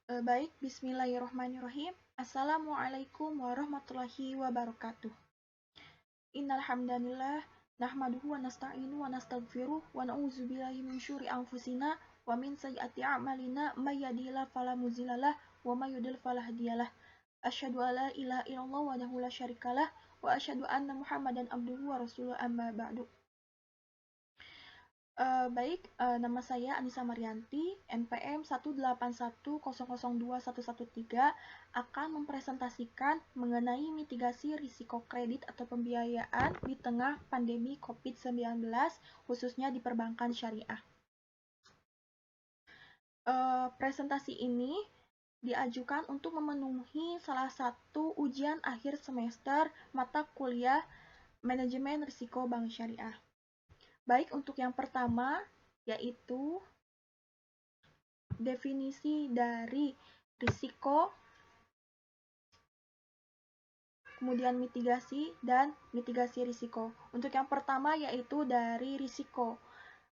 Baik, bismillahirrahmanirrahim. Assalamualaikum warahmatullahi wabarakatuh. Innal hamdalillah nahmaduhu wa nasta'inu wa nastaghfiruh wa na'udzubillahi min syururi anfusina wa min sayyiati a'malina may yahdihillahu fala mudhillalah wa may yudhlil fala hadiyalah. Asyhadu an la ilaha illallah wahdahu la syarikalah wa asyhadu anna Muhammadan abduhu wa rasuluhu amma ba'du. Baik, nama saya Anissa Marianti, NPM 181002113 akan mempresentasikan mengenai mitigasi risiko kredit atau pembiayaan di tengah pandemi COVID-19, khususnya di perbankan syariah. Presentasi ini diajukan untuk memenuhi salah satu ujian akhir semester mata kuliah Manajemen Risiko Bank Syariah. Baik, untuk yang pertama, yaitu definisi dari risiko, kemudian mitigasi, dan mitigasi risiko. Untuk yang pertama, yaitu dari risiko.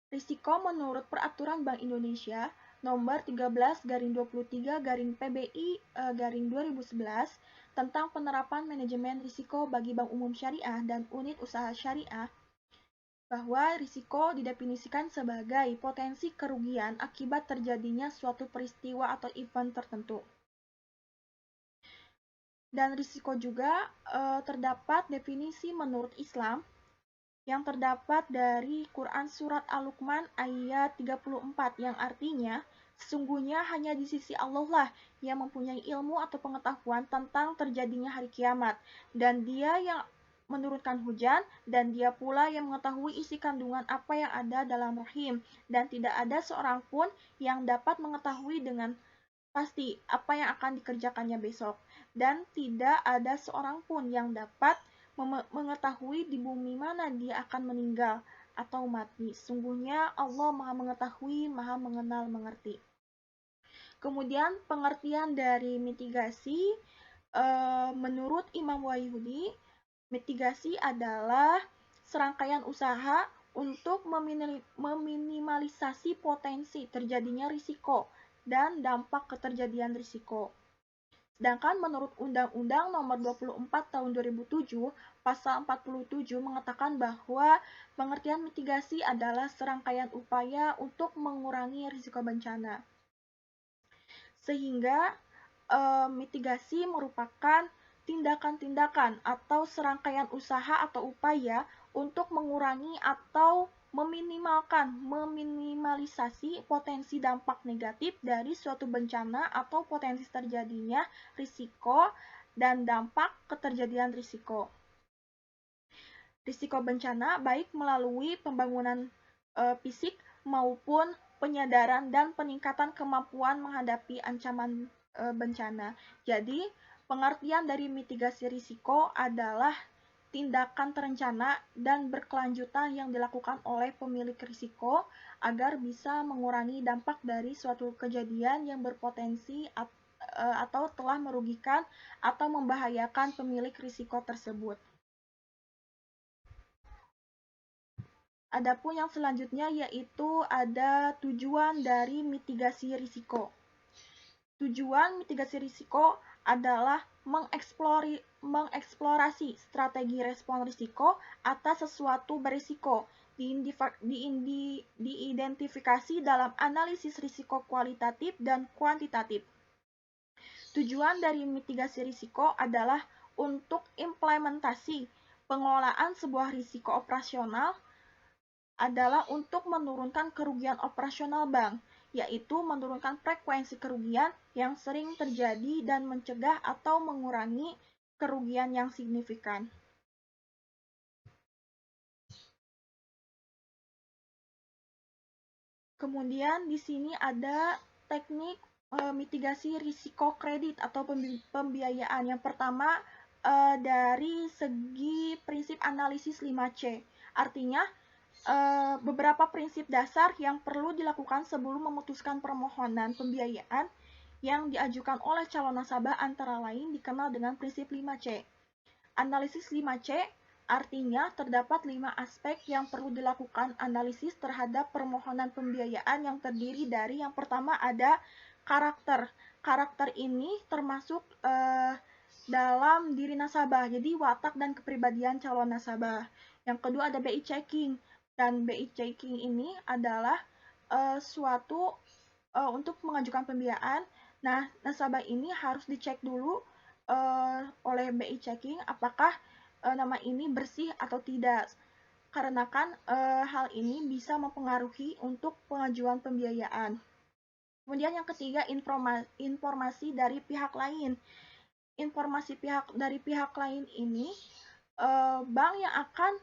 Risiko menurut Peraturan Bank Indonesia nomor 13/23/PBI/2011 tentang penerapan manajemen risiko bagi bank umum syariah dan unit usaha syariah, bahwa risiko didefinisikan sebagai potensi kerugian akibat terjadinya suatu peristiwa atau event tertentu. Dan risiko juga terdapat definisi menurut Islam yang terdapat dari Quran Surat Al-Luqman ayat 34 yang artinya, sesungguhnya hanya di sisi Allah lah yang mempunyai ilmu atau pengetahuan tentang terjadinya hari kiamat, dan Dia yang menurunkan hujan, dan Dia pula yang mengetahui isi kandungan apa yang ada dalam rahim, dan tidak ada seorang pun yang dapat mengetahui dengan pasti apa yang akan dikerjakannya besok, dan tidak ada seorang pun yang dapat mengetahui di bumi mana dia akan meninggal atau mati. Sungguhnya Allah Maha Mengetahui, Maha Mengenal, Mengerti. Kemudian pengertian dari mitigasi menurut Imam Wahyudi, mitigasi adalah serangkaian usaha untuk meminimalisasi potensi terjadinya risiko dan dampak keterjadian risiko. Sedangkan menurut Undang-Undang Nomor 24 Tahun 2007, Pasal 47 mengatakan bahwa pengertian mitigasi adalah serangkaian upaya untuk mengurangi risiko bencana. Sehingga mitigasi merupakan tindakan-tindakan atau serangkaian usaha atau upaya untuk mengurangi atau meminimalisasi potensi dampak negatif dari suatu bencana atau potensi terjadinya risiko dan dampak keterjadian risiko. Risiko bencana baik melalui pembangunan fisik maupun penyadaran dan peningkatan kemampuan menghadapi ancaman bencana. Jadi, pengertian dari mitigasi risiko adalah tindakan terencana dan berkelanjutan yang dilakukan oleh pemilik risiko agar bisa mengurangi dampak dari suatu kejadian yang berpotensi atau telah merugikan atau membahayakan pemilik risiko tersebut. Adapun yang selanjutnya yaitu ada tujuan dari mitigasi risiko. Tujuan mitigasi risiko adalah mengeksplorasi strategi respon risiko atas sesuatu berisiko, diidentifikasi dalam analisis risiko kualitatif dan kuantitatif. Tujuan dari mitigasi risiko adalah untuk implementasi pengelolaan sebuah risiko operasional adalah untuk menurunkan kerugian operasional bank, yaitu menurunkan frekuensi kerugian yang sering terjadi dan mencegah atau mengurangi kerugian yang signifikan. Kemudian di sini ada teknik mitigasi risiko kredit atau pembiayaan. Yang pertama dari segi prinsip analisis 5C. Artinya beberapa prinsip dasar yang perlu dilakukan sebelum memutuskan permohonan pembiayaan yang diajukan oleh calon nasabah antara lain dikenal dengan prinsip 5C. Analisis 5C artinya terdapat 5 aspek yang perlu dilakukan analisis terhadap permohonan pembiayaan yang terdiri dari yang pertama ada karakter karakter ini termasuk dalam diri nasabah, jadi watak dan kepribadian calon nasabah. Yang kedua ada BI checking, dan BI checking ini adalah suatu untuk mengajukan pembiayaan. Nah, nasabah ini harus dicek dulu oleh BI checking apakah nama ini bersih atau tidak. Karena kan hal ini bisa mempengaruhi untuk pengajuan pembiayaan. Kemudian yang ketiga, informasi dari pihak lain. Informasi dari pihak lain ini, bank yang akan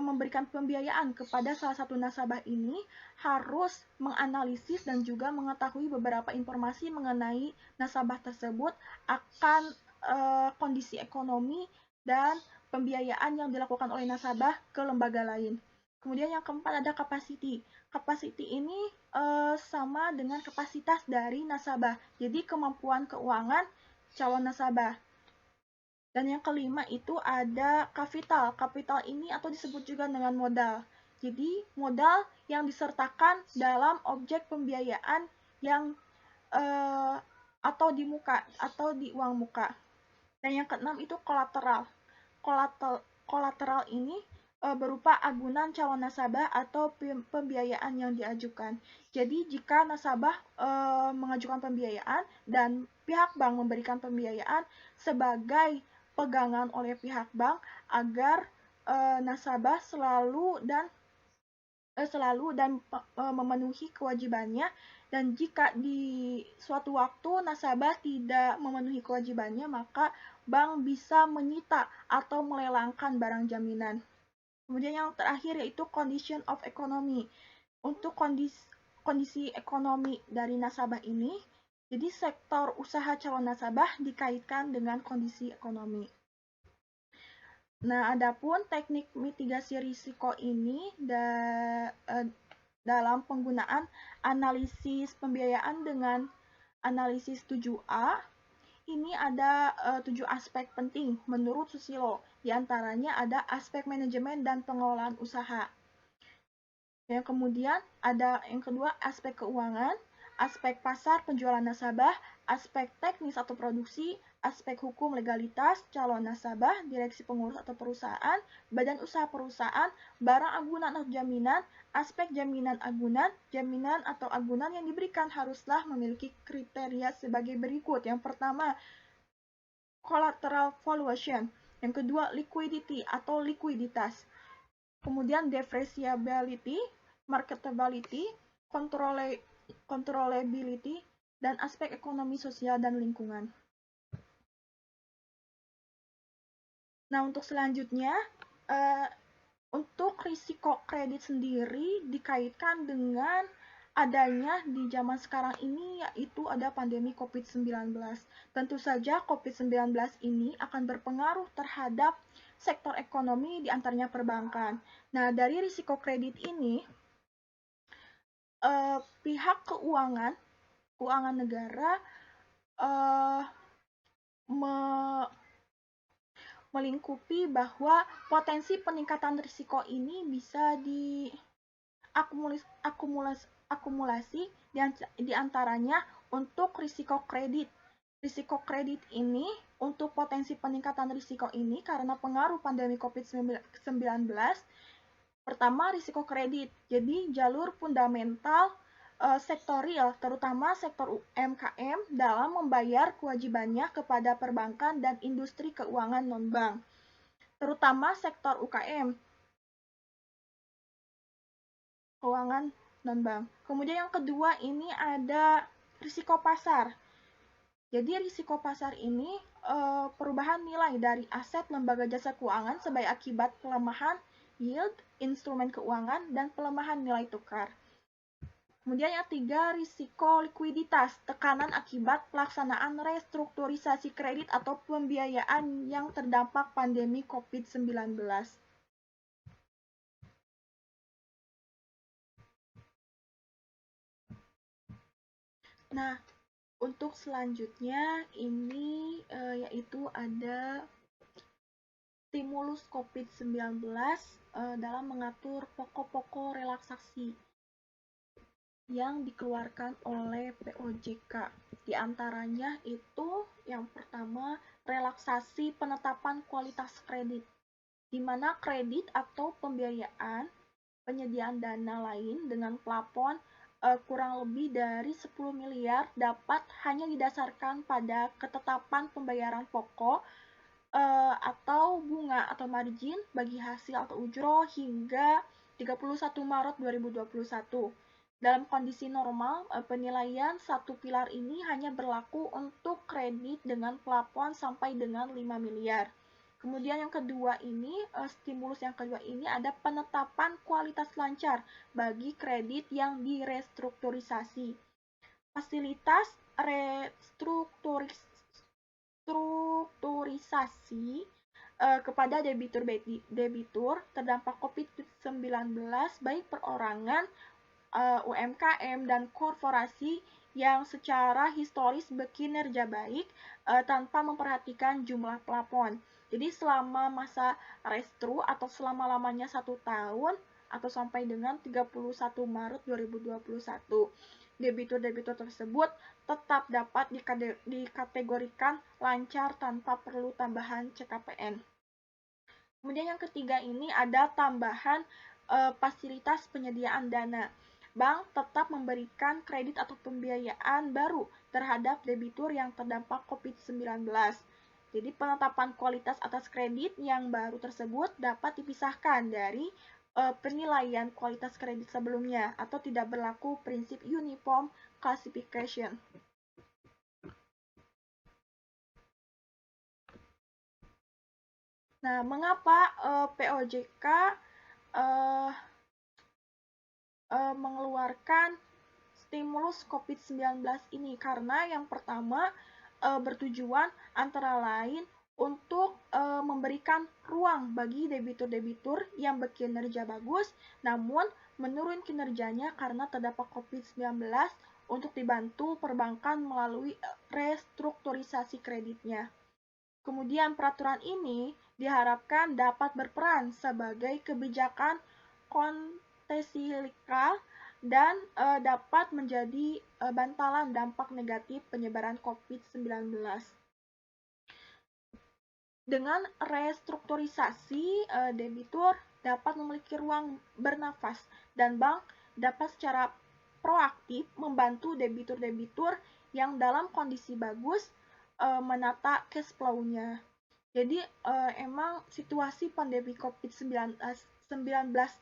memberikan pembiayaan kepada salah satu nasabah ini harus menganalisis dan juga mengetahui beberapa informasi mengenai nasabah tersebut akan kondisi ekonomi dan pembiayaan yang dilakukan oleh nasabah ke lembaga lain. Kemudian yang keempat ada capacity. Capacity ini sama dengan kapasitas dari nasabah. Jadi kemampuan keuangan calon nasabah. Dan yang kelima itu ada kapital. Kapital ini atau disebut juga dengan modal. Jadi modal yang disertakan dalam objek pembiayaan yang atau di muka atau di uang muka. Dan yang keenam itu kolateral. Kolateral ini berupa agunan calon nasabah atau pembiayaan yang diajukan. Jadi jika nasabah mengajukan pembiayaan dan pihak bank memberikan pembiayaan sebagai pegangan oleh pihak bank agar nasabah selalu dan memenuhi kewajibannya, dan jika di suatu waktu nasabah tidak memenuhi kewajibannya, maka bank bisa menyita atau melelangkan barang jaminan. Kemudian yang terakhir yaitu condition of economy. Untuk kondisi ekonomi dari nasabah ini, jadi sektor usaha calon nasabah dikaitkan dengan kondisi ekonomi. Nah, adapun teknik mitigasi risiko ini dalam penggunaan analisis pembiayaan dengan analisis 7A, ini ada 7 aspek penting menurut Susilo. Di antaranya ada aspek manajemen dan pengelolaan usaha. Yang kemudian ada yang kedua aspek keuangan, aspek pasar penjualan nasabah, aspek teknis atau produksi, aspek hukum legalitas, calon nasabah, direksi pengurus atau perusahaan, badan usaha perusahaan, barang agunan atau jaminan, aspek jaminan atau agunan yang diberikan haruslah memiliki kriteria sebagai berikut. Yang pertama, collateral valuation. Yang kedua, liquidity atau likuiditas. Kemudian depreciability, marketability, controllability, dan aspek ekonomi sosial dan lingkungan. Nah, untuk selanjutnya, untuk risiko kredit sendiri dikaitkan dengan adanya di zaman sekarang ini, yaitu ada pandemi COVID-19. Tentu saja COVID-19 ini akan berpengaruh terhadap sektor ekonomi, di antaranya perbankan. Nah, dari risiko kredit ini, pihak keuangan negara melingkupi bahwa potensi peningkatan risiko ini bisa diakumulasi di antaranya untuk risiko kredit. Risiko kredit ini untuk potensi peningkatan risiko ini karena pengaruh pandemi COVID-19. Pertama, risiko kredit. Jadi jalur fundamental sektor real, terutama sektor UMKM dalam membayar kewajibannya kepada perbankan dan industri keuangan non-bank, terutama sektor UKM, keuangan non-bank. Kemudian yang kedua ini ada risiko pasar. Jadi risiko pasar ini perubahan nilai dari aset lembaga jasa keuangan sebagai akibat pelemahan yield instrumen keuangan dan pelemahan nilai tukar. Kemudian yang tiga, risiko likuiditas, tekanan akibat pelaksanaan restrukturisasi kredit atau pembiayaan yang terdampak pandemi COVID-19. Nah, untuk selanjutnya ini yaitu ada stimulus COVID-19 dalam mengatur pokok-pokok relaksasi. yang dikeluarkan oleh POJK. Di antaranya itu yang pertama, relaksasi penetapan kualitas kredit, di mana kredit atau pembiayaan penyediaan dana lain dengan plafon kurang lebih dari 10 miliar dapat hanya didasarkan pada ketetapan pembayaran pokok atau bunga atau margin bagi hasil atau ujroh hingga 31 Maret 2021. Dalam kondisi normal, penilaian satu pilar ini hanya berlaku untuk kredit dengan plafon sampai dengan 5 miliar. Kemudian yang kedua ini, stimulus yang kedua ini ada penetapan kualitas lancar bagi kredit yang direstrukturisasi. Fasilitas restrukturisasi kepada debitur terdampak COVID-19 baik perorangan, UMKM, dan korporasi yang secara historis berkinerja baik tanpa memperhatikan jumlah plafon. Jadi selama masa restru atau selama-lamanya 1 tahun atau sampai dengan 31 Maret 2021, debitur-debitur tersebut tetap dapat dikategorikan lancar tanpa perlu tambahan CKPN. Kemudian yang ketiga ini ada tambahan fasilitas penyediaan dana. Bank tetap memberikan kredit atau pembiayaan baru terhadap debitur yang terdampak COVID-19. Jadi penetapan kualitas atas kredit yang baru tersebut dapat dipisahkan dari penilaian kualitas kredit sebelumnya atau tidak berlaku prinsip uniform classification. Nah, mengapa POJK mengeluarkan stimulus COVID-19 ini? Karena yang pertama bertujuan antara lain untuk memberikan ruang bagi debitur-debitur yang berkinerja bagus namun menurun kinerjanya karena terdapat COVID-19 untuk dibantu perbankan melalui restrukturisasi kreditnya. Kemudian peraturan ini diharapkan dapat berperan sebagai kebijakan kontrasilikal dan dapat menjadi bantalan dampak negatif penyebaran COVID-19. Dengan restrukturisasi, debitur dapat memiliki ruang bernafas dan bank dapat secara proaktif membantu debitur-debitur yang dalam kondisi bagus menata cash flow-nya. Jadi emang situasi pandemi COVID-19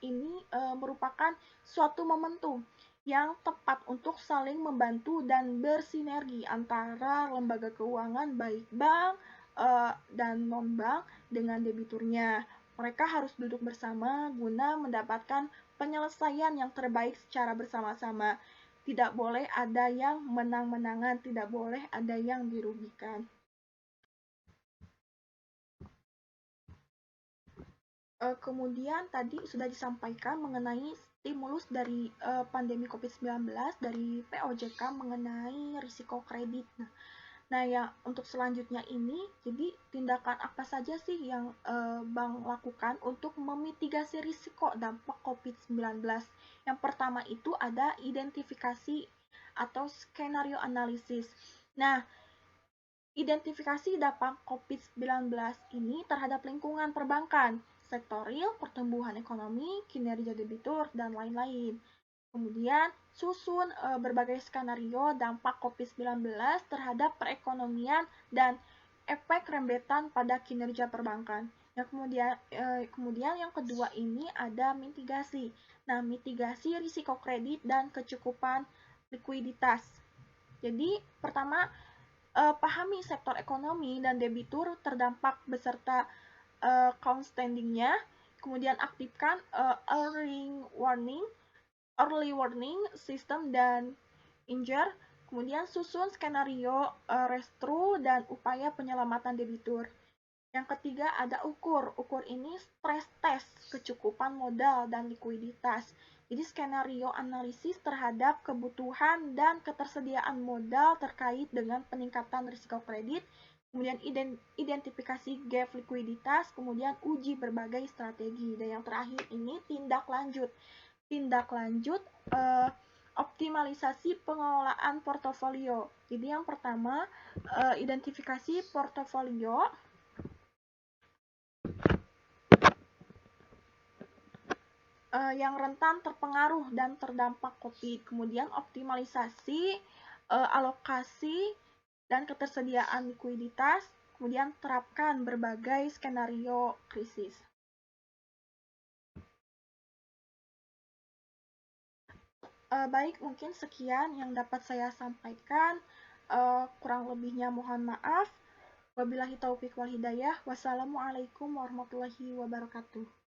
ini merupakan suatu momentum yang tepat untuk saling membantu dan bersinergi antara lembaga keuangan baik bank dan non-bank dengan debiturnya. Mereka harus duduk bersama guna mendapatkan penyelesaian yang terbaik secara bersama-sama. Tidak boleh ada yang menang-menangan, tidak boleh ada yang dirugikan. Kemudian tadi sudah disampaikan mengenai stimulus dari pandemi COVID-19 dari POJK mengenai risiko kredit. Nah, yang untuk selanjutnya ini, jadi tindakan apa saja sih yang bank lakukan untuk memitigasi risiko dampak COVID-19? Yang pertama itu ada identifikasi atau skenario analisis. Nah, identifikasi dampak COVID-19 ini terhadap lingkungan perbankan, sektor real, pertumbuhan ekonomi, kinerja debitur, dan lain-lain. Kemudian susun berbagai skenario dampak COVID-19 terhadap perekonomian dan efek rembetan pada kinerja perbankan. Yang kemudian yang kedua ini ada mitigasi. Nah, mitigasi risiko kredit dan kecukupan likuiditas. Jadi, pertama pahami sektor ekonomi dan debitur terdampak beserta account standing-nya. Kemudian aktifkan early warning system dan injure, kemudian susun skenario restru dan upaya penyelamatan debitur. Yang ketiga ada ukur ini stress test kecukupan modal dan likuiditas. Jadi skenario analisis terhadap kebutuhan dan ketersediaan modal terkait dengan peningkatan risiko kredit, kemudian identifikasi gap likuiditas, kemudian uji berbagai strategi. Dan yang terakhir ini tindak lanjut optimalisasi pengelolaan portofolio. Jadi yang pertama, identifikasi portofolio. Yang rentan terpengaruh dan terdampak COVID. Kemudian optimalisasi alokasi dan ketersediaan likuiditas. Kemudian terapkan berbagai skenario krisis. Baik, mungkin sekian yang dapat saya sampaikan. Kurang lebihnya mohon maaf. Wabillahi taufiq wal hidayah. Wassalamualaikum warahmatullahi wabarakatuh.